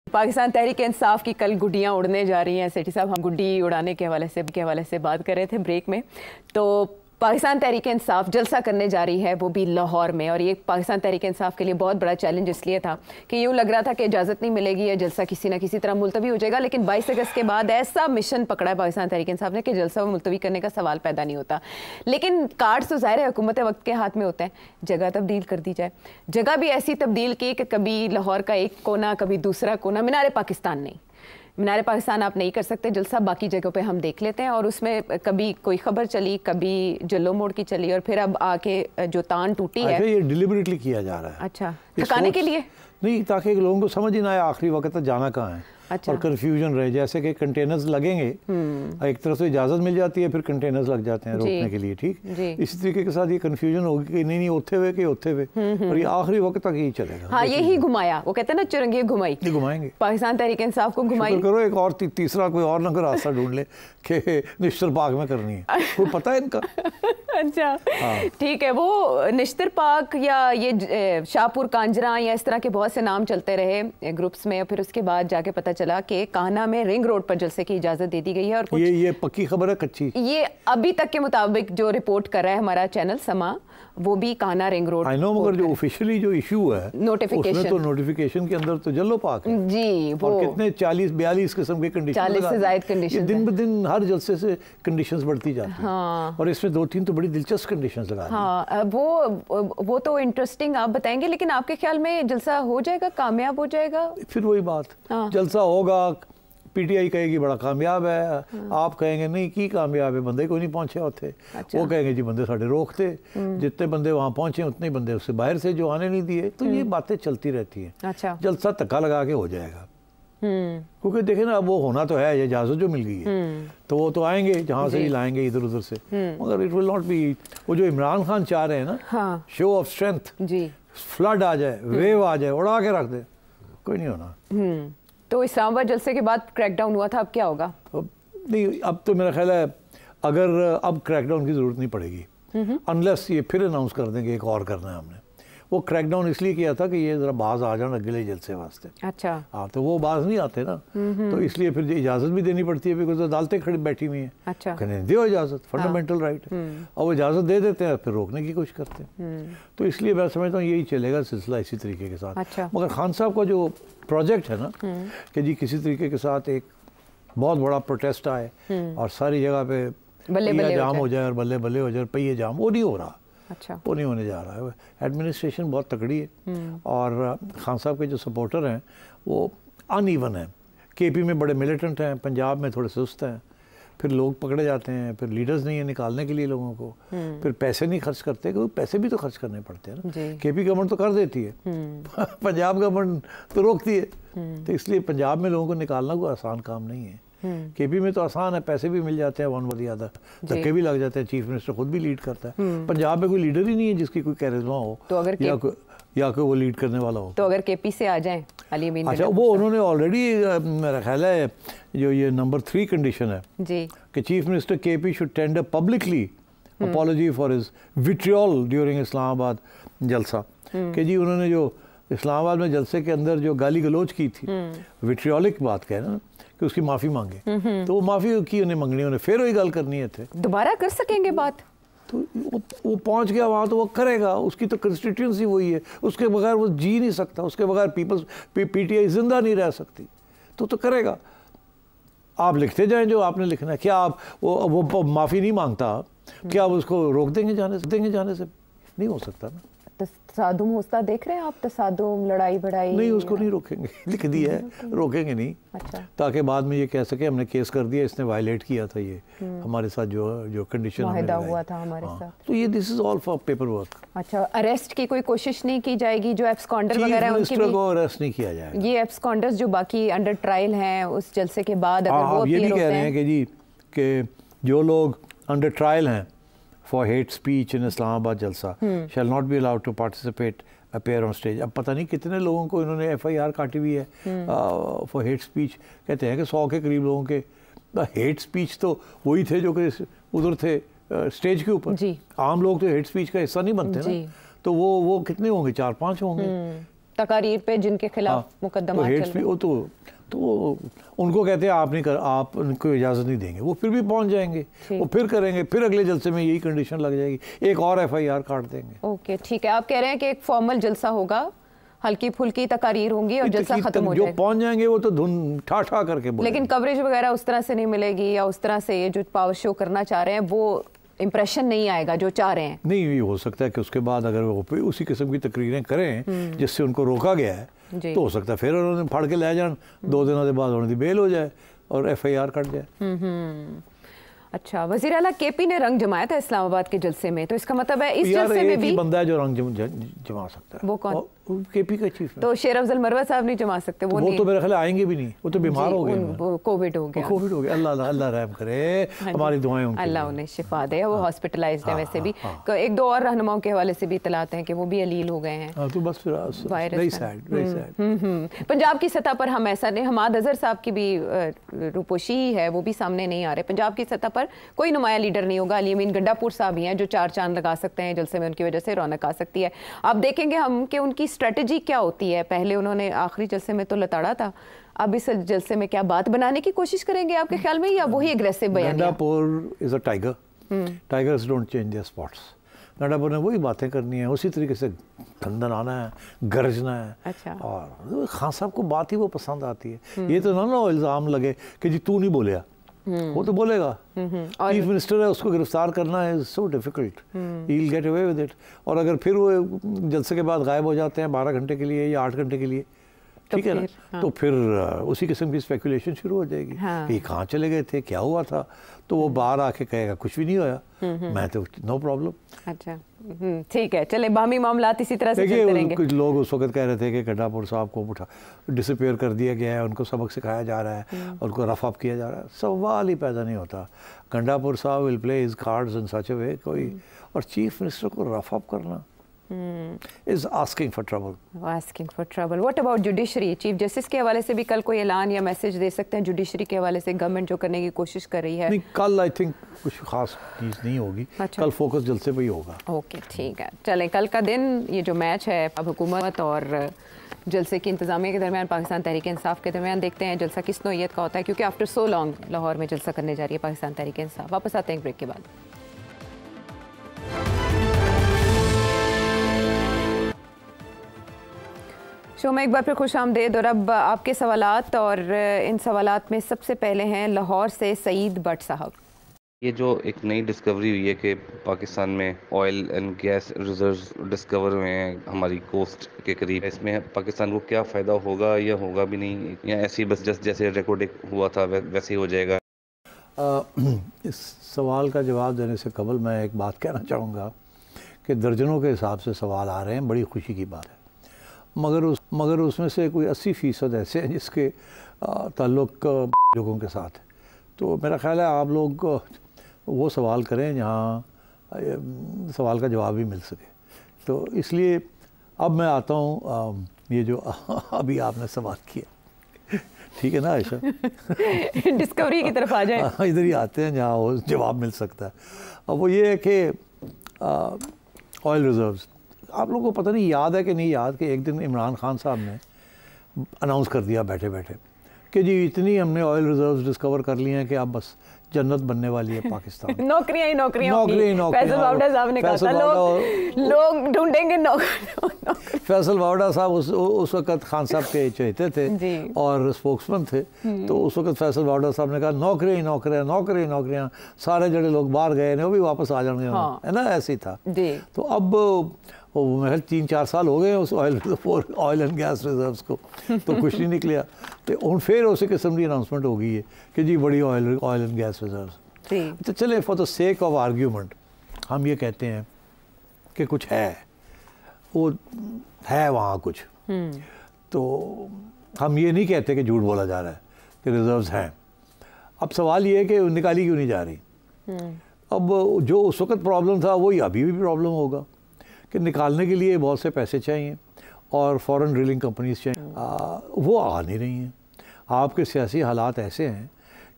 पाकिस्तान तहरीक इंसाफ की कल गुड्डियाँ उड़ने जा रही हैं। सेठी साहब, हम गुड्डी उड़ाने के हवाले से बात कर रहे थे ब्रेक में। तो पाकिस्तान तहरीक इंसाफ जलसा करने जा रही है, वो भी लाहौर में। और ये पाकिस्तान तहरीक इंसाफ के लिए बहुत बड़ा चैलेंज इसलिए था कि यूँ लग रहा था कि इजाज़त नहीं मिलेगी, या जलसा किसी न किसी तरह मुलतवी हो जाएगा। लेकिन 22 अगस्त के बाद ऐसा मिशन पकड़ा है पाकिस्तान तहरीक इंसाफ ने कि जलसा मुलतवी करने का सवाल पैदा नहीं होता। लेकिन कार्ड्स तो ज़ाहिर है हुकूमत वक्त के हाथ में होते हैं। जगह तब्दील कर दी जाए, जगह भी ऐसी तब्दील की कि कभी लाहौर का एक कोना, कभी दूसरा कोना। मीनार पाकिस्तान नहीं, मीनार पाकिस्तान आप नहीं कर सकते जलसा, बाकी जगहों पे हम देख लेते हैं। और उसमें कभी कोई खबर चली, कभी जल्लो मोड़ की चली, और फिर अब आके जो तान टूटी है। ये डिलिबरेटली किया जा रहा है। अच्छा, थकाने के लिए नहीं, ताकि लोगों को समझ ही ना आए आखिरी वक्त तक जाना कहाँ है। अच्छा। और कन्फ्यूजन रहे, जैसे कि कंटेनर्स लगेंगे, एक तरफ से इजाज़त मिल जाती है, फिर कंटेनर्स लग जाते हैं रोकने के लिए। ठीक, इसी तरीके के साथ ये कन्फ्यूजन होगी कि नहीं होते हुए कि होते हुए, और ये आखिरी वक्त तक यही चलेगा। हाँ, यही घुमाया, वो कहते हैं ना चुरंगी घुमाई, ये घुमाएंगे। पाकिस्तान तहरीक इंसाफ को घुमाई करो, एक और तीसरा कोई और ना रास्ता ढूंढ ले कि निश्तर पाक में करनी है, कोई पता है इनका। अच्छा, ठीक है। वो निश्तर पाक या ये शाहपुर कांजरा या इस तरह के बहुत से नाम चलते रहे ग्रुप्स में। फिर उसके बाद जाके पता चला कि कान्हा में रिंग रोड पर जलसे की इजाजत दे दी गई है। और कुछ ये पक्की खबर है, कच्ची? ये अभी तक के मुताबिक जो रिपोर्ट कर रहा है हमारा चैनल समा, वो भी Kanha ring road. I know, मगर जो ऑफिशियली जो इशू है नोटिफिकेशन, उसमें तो नोटिफिकेशन के अंदर तो जल्लो पाक है जी। वो और कितने 40-42 किस्म के कंडीशन, 40 से ज्यादा कंडीशन, दिन ब दिन हर जलसे से कंडीशंस बढ़ती जाती हैं। हाँ। और इसमें 2-3 तो बड़ी दिलचस्प कंडीशंस लगा दी। हाँ, वो तो इंटरेस्टिंग आप बताएंगे। लेकिन आपके ख्याल में जलसा हो जाएगा, कामयाब हो जाएगा? फिर वही बात, जलसा होगा, पीटीआई कहेगी बड़ा कामयाब है, आप कहेंगे नहीं की कामयाब है, बंदे कोई नहीं पहुंचे होते। अच्छा। वो कहेंगे जी बंदे साढ़े रोकते, जितने बंदे वहाँ पहुंचे उतने बंदे उससे बाहर से जो आने नहीं दिए। तो ये बातें चलती रहती हैं। अच्छा। जलसा धक्का लगा के हो जाएगा, क्योंकि देखे ना, अब वो होना तो है, ये इजाजत जो मिल गई है, तो वो तो आएंगे जहाँ से ही लाएंगे, इधर उधर से। मगर इट विल नॉट बी वो जो इमरान खान चाह रहे हैं ना, शो ऑफ स्ट्रेंथ, फ्लड आ जाए, वेव आ जाए, उड़ा के रख दे, कोई नहीं होना। तो इस्लामाबाद जलसे के बाद क्रैकडाउन हुआ था, अब क्या होगा? नहीं, अब तो मेरा ख्याल है अगर अब क्रैकडाउन की ज़रूरत नहीं पड़ेगी, अनलेस ये फिर अनाउंस कर देंगे एक और करना है हमने। वो क्रैकडाउन इसलिए किया था कि ये ज़रा बाज आ जाना अगले जलसे वास्ते। अच्छा। हाँ, तो वो बाज नहीं आते ना, तो इसलिए फिर इजाज़त भी देनी पड़ती है, बिकॉज अदालतें खड़ी बैठी हुई हैं। अच्छा। कहने दो इजाज़त, फंडामेंटल राइट है, और वो इजाज़त दे देते हैं, फिर रोकने की कोशिश करते हैं। तो इसलिए मैं समझता हूँ यही चलेगा सिलसिला इसी तरीके के साथ। अच्छा। मगर खान साहब का जो प्रोजेक्ट है ना कि जी किसी तरीके के साथ एक बहुत बड़ा प्रोटेस्ट आए और सारी जगह पे पहिया जाम हो जाए और बल्ले बल्ले हो जाए, पहिए जाम, वो नहीं हो रहा। अच्छा। वो नहीं होने जा रहा है। एडमिनिस्ट्रेशन बहुत तगड़ी है और खान साहब के जो सपोर्टर हैं वो अनइवन हैं। केपी में बड़े मिलिटेंट हैं, पंजाब में थोड़े सुस्त हैं, फिर लोग पकड़े जाते हैं, फिर लीडर्स नहीं है निकालने के लिए लोगों को, फिर पैसे नहीं खर्च करते, क्योंकि पैसे भी तो खर्च करने पड़ते हैं ना। केपी गवर्नमेंट तो कर देती है, पंजाब गवर्नमेंट तो रोकती है। तो इसलिए पंजाब में लोगों को निकालना कोई आसान काम नहीं है। केपी में तो आसान है, पैसे भी मिल जाते हैं, वन व द अदर, धक्के भी लग जाते हैं, चीफ मिनिस्टर खुद भी लीड करता है। पंजाब में कोई लीडर ही नहीं है जिसकी कोई कैरिज्मा हो, तो अगर या कोई वो लीड करने वाला हो। तो अगर केपी से आ जाए अली अमीन, अच्छा, वो उन्होंने ऑलरेडी मेरा ख्याल है जो ये नंबर 3 कंडीशन है जी कि chief minister KP should tender publicly apology for his vitriol during Islamabad जलसा। कि जी उन्होंने जो इस्लामाबाद में जलसे के अंदर जो गाली गलोच की थी, विट्रियोलिक बात कहे ना, कि उसकी माफ़ी मांगे, तो वो माफ़ी की उन्हें मंगनी, उन्हें फिर वही गल करनी है थे, दोबारा कर सकेंगे बात। तो वो पहुंच गया वहाँ, तो वो करेगा, उसकी तो कंस्टिट्यूंसी वही है, उसके बगैर वो जी नहीं सकता, उसके बगैर पीटीआई जिंदा नहीं रह सकती, तो करेगा। आप लिखते जाएं जो आपने लिखना है। क्या आप वो माफ़ी नहीं मांगता, क्या आप उसको रोक देंगे जाने से? नहीं हो सकता ना। तसादुम होता देख रहे हैं आप, तसादुम, लड़ाई बड़ाई? नहीं, उसको नहीं रोकेंगे, लिख दिया है, रोकेंगे नहीं। अच्छा। ताकि बाद में ये कह सके हमने केस कर दिया, इसने वायलेट किया था ये हमारे साथ जो कंडीशन मुआहदा हुआ था हमारे साथ। तो ये this is all for paper work. अच्छा, अरेस्ट की कोई कोशिश नहीं की जाएगी? जो एब्सकॉन्डर वगैरह हैं उनकी भी को अरेस्ट नहीं किया जाएगा। ये एब्सकॉन्डर्स जो बाकी अंडर ट्रायल हैं उस जलसे के बाद, अगर वो ये नहीं कह रहे हैं कि जी कि जो लोग अंडर ट्रायल हैं for hate speech in Islamabad jalsa shall not be allowed to participate, appear on stage। अब पता नहीं कितने लोगों को इन्होंने FIR काटी हुई है for hate speech। कहते हैं कि 100 के करीब लोगों के हेट स्पीच तो वही थे जो कि उधर थे स्टेज के ऊपर। आम लोग तो हेट स्पीच का हिस्सा नहीं बनते ना, तो वो कितने होंगे, 4-5 होंगे। तकारीर पे जिनके खिलाफ मुकदमा चल रहे हैं। तो उनको कहते हैं आप नहीं कर, आप उनको इजाज़त नहीं देंगे, वो फिर भी पहुंच जाएंगे, वो फिर करेंगे, फिर अगले जलसे में यही कंडीशन लग जाएगी, एक और FIR काट देंगे। ओके ठीक है, आप कह रहे हैं कि एक फॉर्मल जलसा होगा, हल्की फुल्की तकारीर होंगी और जलसा खत्म हो जाएगा। जो पहुंच जाएंगे वो तो धुन ठा ठा करके बोलेंगे। लेकिन कवरेज वगैरह उस तरह से नहीं मिलेगी, या उस तरह से ये जो पावर शो करना चाह रहे हैं वो इम्प्रेशन नहीं आएगा जो चाह रहे हैं। नहीं, ये हो सकता है कि उसके बाद अगर वो उसी किस्म की तकरीरें करें जिससे उनको रोका गया है, तो हो सकता है फिर उन्होंने फाड़ के ले जान, 2 दिनों के बाद उन्होंने बेल हो जाए और FIR कट जाए। अच्छा, वज़ीर आला KP ने रंग जमाया था इस्लामाबाद के जलसे में, तो इसका मतलब है इस जलसे में भी बंदा है जो रंग जमा सकता है। वो कौन? KP का चीफ है। तो शेर अफजल मरवा साहब नहीं जमा सकते? वो तो मेरे ख्याल आएंगे भी नहीं, वो तो बीमार हो गए, कोविड हो गया। अल्लाह रहम करे, हमारी दुआएं उनके, अल्लाह उन्हें शिफा दे। वो हॉस्पिटलाइज्ड है वैसे भी। 1-2 और रहनुमाओं के हवाले से भी इत्तलात हैं कि वो भी अलील हो गए हैं। तो बस फिर वेरी सैड। पंजाब की सतह पर हम ऐसा नहीं, हमाद अजहर साहब की भी रूपोशी है, वो भी सामने नहीं आ रहे। पंजाब की सतह पर कोई नुमाया लीडर नहीं होगा। अली अमीन गंडापुर साहब ही हैं जो 4 चांद लगा सकते हैं जलसे में, उनकी वजह से रौनक आ सकती है। अब देखेंगे हम कि उनकी स्ट्रेटजी क्या होती है। पहले उन्होंने आखिरी जलसे में तो लताड़ा था, अब इस जलसे में क्या बात बनाने की कोशिश करेंगे आपके ख्याल में, या वही एग्रेसिव बयान? Gandapur is a tiger, tigers don't change their spots. Gandapur ने वही बातें करनी है, उसी तरीके से खंदन आना है, गरजना है। अच्छा। और खान साहब को बात ही वो पसंद आती है। ये तो ना इल्ज़ाम लगे कि जी तू नहीं बोलिया, वो तो बोलेगा। चीफ मिनिस्टर है, उसको गिरफ्तार करना है so difficult, he will get away with it. और अगर फिर वो जलसे के बाद गायब हो जाते हैं 12 घंटे के लिए या 8 घंटे के लिए, ठीक है ना, तो फिर उसी किस्म की स्पेकुलेशन शुरू हो जाएगी कि कहाँ चले गए थे, क्या हुआ था। तो वो बाहर आके कहेगा कुछ भी नहीं होया, मैं तो नो प्रॉब्लम। अच्छा, ठीक है, चले बामी मामलात इसी तरह से चलते रहेंगे। कुछ लोग उस वक्त कह रहे थे कि गंडापुर साहब को उठा डिसअपियर कर दिया गया है, उनको सबक सिखाया जा रहा है, उनको रफ अप किया जा रहा है। सवाल ही पैदा नहीं होता। गंडापुर साहब will play his cards in such a way, कोई और चीफ मिनिस्टर को रफ अप करना is asking for trouble. Asking for trouble. What about judiciary? Chief justice के हवाले से भी कल कोई ऐलान या मैसेज दे सकते हैं जुडिशरी के हवाले से, गवर्नमेंट जो करने की कोशिश कर रही है? नहीं, कल आई थिंक कुछ खास चीज़ नहीं होगी। अच्छा। कल फोकस जलसे पे ही होगा। ओके ठीक है, चलें कल का दिन ये जो मैच है अब हुकूमत और जलसे की इंतजामिया के दरमियान, पाकिस्तान तहरीक इंसाफ के दरमियान, देखते हैं जलसा किस नौइयत का होता है, क्योंकि आफ्टर सो लॉन्ग लाहौर में जलसा करने जा रही है पाकिस्तान तहरीक इंसाफ। वापस आते हैं ब्रेक के बाद। शो में एक बार फिर खुश आमदेद। और अब आपके सवालात, और इन सवालात में सबसे पहले हैं लाहौर से सईद भट्ट साहब। ये जो एक नई डिस्कवरी हुई है कि पाकिस्तान में oil and gas reserves discover हुए हैं हमारी कोस्ट के करीब, इसमें पाकिस्तान को क्या फ़ायदा होगा या होगा भी नहीं, या ऐसी बस जैसे रिकॉर्ड हुआ था वैसे ही हो जाएगा? इस सवाल का जवाब देने से कबल मैं एक बात कहना चाहूँगा कि दर्जनों के हिसाब से सवाल आ रहे हैं, बड़ी खुशी की बात है। मगर उसमें से कोई 80% ऐसे हैं जिसके ताल्लुक़ लोगों के साथ है। तो मेरा ख्याल है आप लोग वो सवाल करें जहाँ सवाल का जवाब भी मिल सके। तो इसलिए अब मैं आता हूँ ये जो अभी आपने सवाल किया, ठीक है ना आयशा? डिस्कवरी की तरफ आ जाए। इधर ही आते हैं जहाँ वो जवाब मिल सकता है। अब वो ये है कि ऑयल रिजर्व्स, आप लोगों को पता नहीं याद है कि नहीं याद कि एक दिन इमरान खान साहब ने अनाउंस कर दिया बैठे बैठे कि जी इतनी हमने ऑयल रिजर्व्स डिस्कवर कर ली हैं कि अब बस जन्नत बनने वाली है पाकिस्तान। नौकरियां ही नौकरियां। फैसल वावड़ा साहब ने कहा था लोग ढूंढेंगे नौकरी। फैसल वावड़ा साहब उस वक्त खान साहब के चहेते थे और स्पोक्समैन थे। तो उस वक्त फैसल वावड़ा साहब ने कहा नौकरी ही नौकरियां, नौकरी नौकरियां, सारे जड़े लोग बाहर गए ने वो भी वापस आ जाएंगे, है ना, ऐसे ही था। तो अब महज 3-4 साल हो गए उस ऑयल एंड गैस रिजर्व्स को, तो कुछ नहीं निकलिया। तो फिर उसी किस्म की अनाउंसमेंट हो गई है कि जी बड़ी ऑयल एंड गैस रिजर्व्स। तो चले for the sake of argument हम ये कहते हैं कि कुछ है, वो है वहाँ कुछ। तो हम ये नहीं कहते कि झूठ बोला जा रहा है कि रिजर्व्स हैं। अब सवाल ये है कि निकाली क्यों नहीं जा रही। अब जो उस वक्त प्रॉब्लम था वही अभी भी प्रॉब्लम होगा कि निकालने के लिए बहुत से पैसे चाहिए और फॉरेन ड्रिलिंग कंपनीज चाहिए, वो आ नहीं रही हैं। आपके सियासी हालात ऐसे हैं